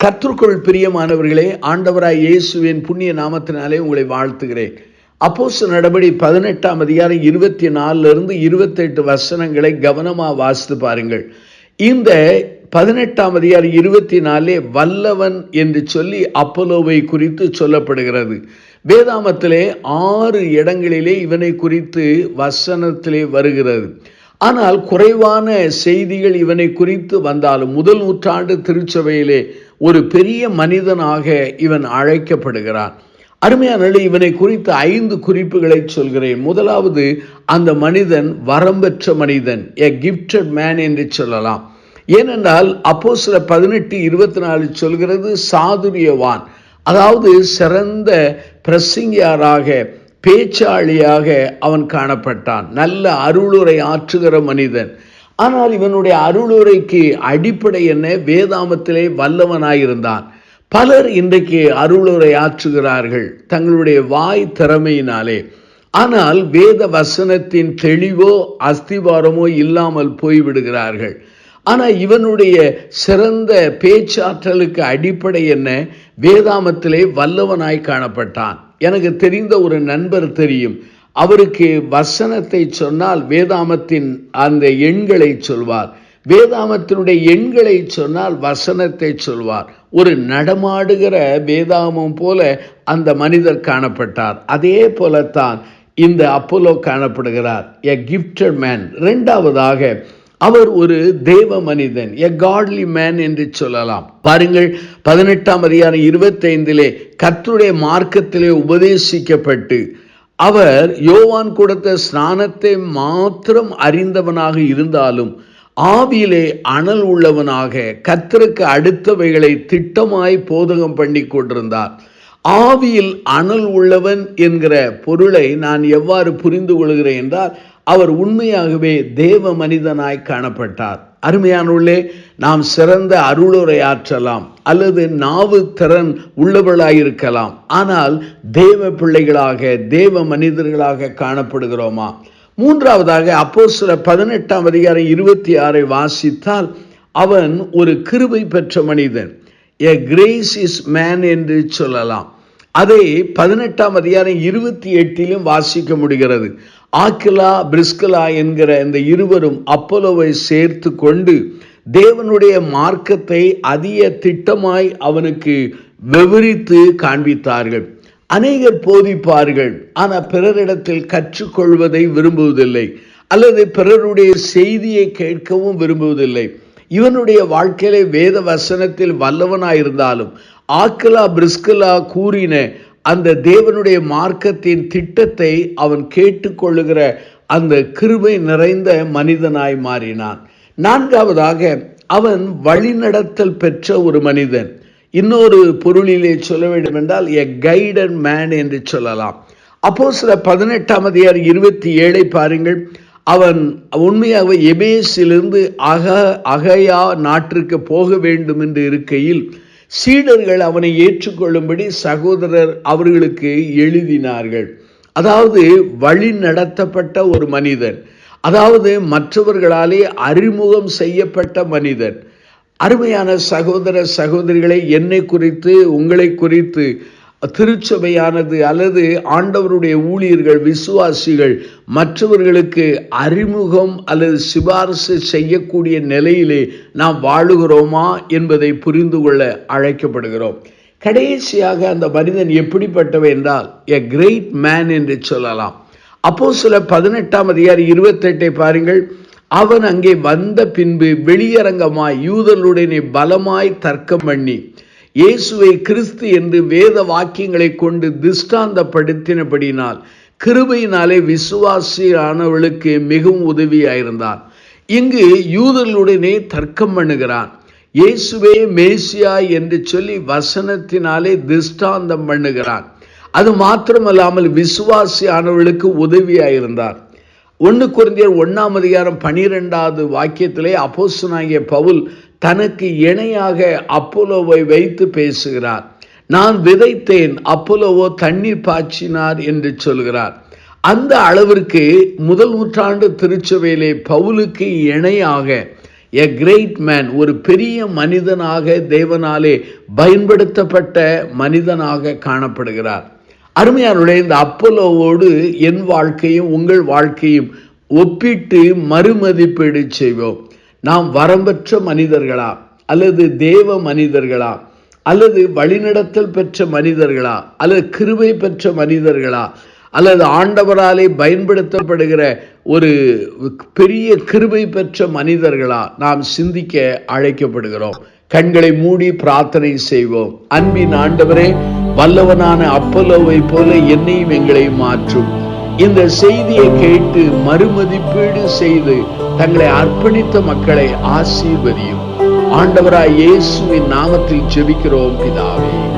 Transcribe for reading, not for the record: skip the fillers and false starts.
கர்த்தருக்குள் பிரியமானவர்களே, ஆண்டவராய் இயேசுவின் புண்ணிய நாமத்தினாலே உங்களை வாழ்த்துகிறேன். அப்போஸ்தலர் நடபடி 18ஆம் அதிகாரம் 24 28 வசனங்களை கவனமா வாசித்து பாருங்கள். இந்த 18ஆம் அதிகாரம் 24 வல்லவன் என்று சொல்லி அப்போலோவை குறித்து சொல்லப்படுகிறது. வேதாமத்திலே 6 இடங்களிலே இவனை குறித்து வசனத்திலே வருகிறது. ஆனால் குறைவான செய்திகள் இவனை குறித்து வந்தாலும் முதல் நூற்றாண்டு திருச்சபையிலே ஒரு பெரிய மனிதனாக இவன் அழைக்கப்படுகிறான். அருமையானவர்களே, இவனை குறித்து 5 குறிப்புகளை சொல்கிறேன். முதலாவது, அந்த மனிதன் வரம்பெற்ற மனிதன், எ கிஃப்டட் மேன் என்று சொல்லலாம். ஏனென்றால் அப்போஸ்தலர் 18:24 சொல்கிறது சாதுரியவான், அதாவது சிறந்த பிரசங்கியாராக பேச்சாளியாக அவன் காணப்பட்டான். நல்ல அருளுரை ஆற்றுகிற மனிதன். ஆனால் இவனுடைய அருளுரைக்கு அடிப்படை என்ன? வேதாமத்திலே வல்லவனாயிருந்தான். பலர் இன்றைக்கு அருளுரை ஆற்றுகிறார்கள் தங்களுடைய வாய் திறமையினாலே. ஆனால் வேத வசனத்தின் தெளிவோ அஸ்திவாரமோ இல்லாமல் போய்விடுகிறார்கள். ஆனால் இவனுடைய சிறந்த பேச்சாற்றலுக்கு அடிப்படை என்ன? வேதாமத்திலே வல்லவனாய் காணப்பட்டான். எனக்கு தெரிந்த ஒரு நண்பர் தெரியும். அவருக்கு வசனத்தை சொன்னால் வேதாமத்தின் அந்த எண்களை சொல்வார், வேதாமத்தினுடைய எண்களை சொன்னால் வசனத்தை சொல்வார். ஒரு நடமாடுகிற வேதாமம் போல அந்த மனிதர் காணப்பட்டார். அதே போலத்தான் இந்த அப்போலோ காணப்படுகிறார், எ கிஃப்டட் மேன். இரண்டாவதாக, அவர் ஒரு தேவ மனிதன், எ காட்லி மேன் என்று சொல்லலாம். பாருங்கள், 18ஆம் அதிகாரம் 25 கர்த்தருடைய மார்க்கத்திலே உபதேசிக்கப்பட்டு அவர் யோவான் கொடுத்த ஸ்நானத்தை மாத்திரம் அறிந்தவனாக இருந்தாலும் ஆவியிலே அனல் உள்ளவனாக கர்த்தருக்கு அடுத்தவைகளை திட்டமாய் போதகம் பண்ணி கொண்டிருந்தார். ஆவியில் அனல் உள்ளவன் என்கிற பொருளை நான் எவ்வாறு புரிந்து கொள்கிறேன் என்றால், அவர் உண்மையாகவே தேவ மனிதனாய் காணப்பட்டார். அருமையானவர்களே, நாம் சிறந்த அருளுரை ஆற்றலாம் அல்லது நாவு திறன் உள்ளவர்களாயிருக்கலாம். ஆனால் தேவ பிள்ளைகளாக தேவ மனிதர்களாக காணப்படுகிறோமா? மூன்றாவதாக, அப்போஸ்தலர் 18ஆம் அதிகாரம் 26 வாசித்தால் அவன் ஒரு கிருபை பெற்ற மனிதன், எ கிரேசியஸ் மேன் என்று சொல்லலாம். அதை 18ஆம் அதிகாரம் 28 வாசிக்க முடிகிறது. ஆக்கிலா பிரிஸ்கலா என்கிற இந்த இருவரும் அப்போலோவை சேர்த்து கொண்டு தேவனுடைய மார்க்கத்தை அதிக திட்டமாய் அவனுக்கு விவரித்து காண்பித்தார்கள். அநேகர் போதிப்பார்கள், ஆனால் பிறரிடத்தில் கற்றுக்கொள்வதை விரும்புவதில்லை அல்லது பிறருடைய செய்தியை கேட்கவும் விரும்புவதில்லை. இவனுடைய வாழ்க்கையிலே வேத வசனத்தில் வல்லவனாயிருந்தாலும் ஆக்கிலா பிரிஸ்கலா கூறின அந்த தேவனுடைய மார்க்கத்தின் திட்டத்தை அவன் கேட்டுக்கொள்ளுகிற அந்த கிருபை நிறைந்த மனிதனாய் மாறினான். நான்காவதாக, அவன் வழிநடத்தல் பெற்ற ஒரு மனிதன். இன்னொரு பொருளிலே சொல்ல வேண்டும் என்றால் எ கைடட் மேன் என்று சொல்லலாம். அப்போஸ்தலர் 18ஆம் அதிகாரம் 27 பாருங்கள். அவன் உண்மையாக எபேசிலிருந்து அகயா நாட்டிற்கு போக வேண்டும் என்று இருக்கையில் சீடர்கள் அவனை ஏற்றுக்கொள்ளும்படி சகோதரர் அவர்களுக்கு எழுதினார்கள். அதாவது வழி நடத்தப்பட்ட ஒரு மனிதன், அதாவது மற்றவர்களாலே அறிமுகம் செய்யப்பட்ட மனிதன். அருமையான சகோதர சகோதரிகளை, என்னை குறித்து உங்களை குறித்து திருச்சபையானது அல்லது ஆண்டவருடைய ஊழியர்கள் விசுவாசிகள் மற்றவர்களுக்கு அறிமுகம் அல்லது சிபாரிசு செய்யக்கூடிய நிலையிலே நாம் வாழுகிறோமா என்பதை புரிந்து கொள்ள அழைக்கப்படுகிறோம். கடைசியாக அந்த மனிதன் எப்படிப்பட்டவன் என்றால் எ கிரேட் மேன் என்று சொல்லலாம். அப்போஸ்தலர் 18ஆம் அதிகாரம் 28 பாருங்கள். அவன் அங்கே வந்த பின்பு வெளியரங்கமாய் யூதர்களுடனே பலமாய் தர்க்கம் பண்ணி இயேசுவை கிறிஸ்து என்று வேத வாக்கியங்களை கொண்டு திஷ்டாந்தப்படுத்தினபடினால் கிருபையினாலே விசுவாசியானவர்களுக்கு மிகவும் உதவியாயிருந்தான். இங்கு யூதர்களுடனே தர்க்கம் பண்ணுகிறான். இயேசுவே மேசியா என்று சொல்லி வசனத்தினாலே திஷ்டாந்தம் பண்ணுகிறான். அது மாத்திரமல்லாமல் விசுவாசியானவர்களுக்கு உதவியாயிருந்தார். 1 கொரிந்தியர் 1ஆம் அதிகாரம் 12வது வாக்கியத்திலே அப்போஸ்தலனாகிய பவுல் தனக்கு இணையாக அப்போலோவை வைத்து பேசுகிறார். நான் விதைத்தேன், அப்போலோவோ தண்ணீர் பாய்ச்சினார் என்று சொல்கிறார். அந்த அளவிற்கு முதல் நூற்றாண்டு திருச்சபையிலே பவுலுக்கு இணையாக a great man, ஒரு பெரிய மனிதனாக தேவனாலே பயன்படுத்தப்பட்ட மனிதனாக காணப்படுகிறார். அருமையானவர்களே, இந்த அப்போலோவோடு என் வாழ்க்கையும் உங்கள் வாழ்க்கையும் ஒப்பிட்டு மறுமதிப்பீடு செய்வோம். நாம் வரம்பற்ற மனிதர்களா, அல்லது தேவ மனிதர்களா, அல்லது வழிநடத்தல் பெற்ற மனிதர்களா, அல்லது கிருபை பெற்ற மனிதர்களா, அல்லது ஆண்டவராலே பயன்படுத்தப்படுகிற ஒரு பெரிய கிருபை பெற்ற மனிதர்களா நாம் சிந்திக்க அழைக்கப்படுகிறோம். கண்களை மூடி பிரார்த்தனை செய்வோம். அன்பின் ஆண்டவரே, வல்லவனான அப்போலோவை போல என்னையும் எங்களையும் மாற்றும். இந்த செய்தியை கேட்டு மறுமதிப்பீடு செய்து தங்களை அர்ப்பணித்த மக்களை ஆசீர்வதியும். ஆண்டவராய் இயேசுவின் நாமத்தில் ஜெபிக்கிறோம் பிதாவே.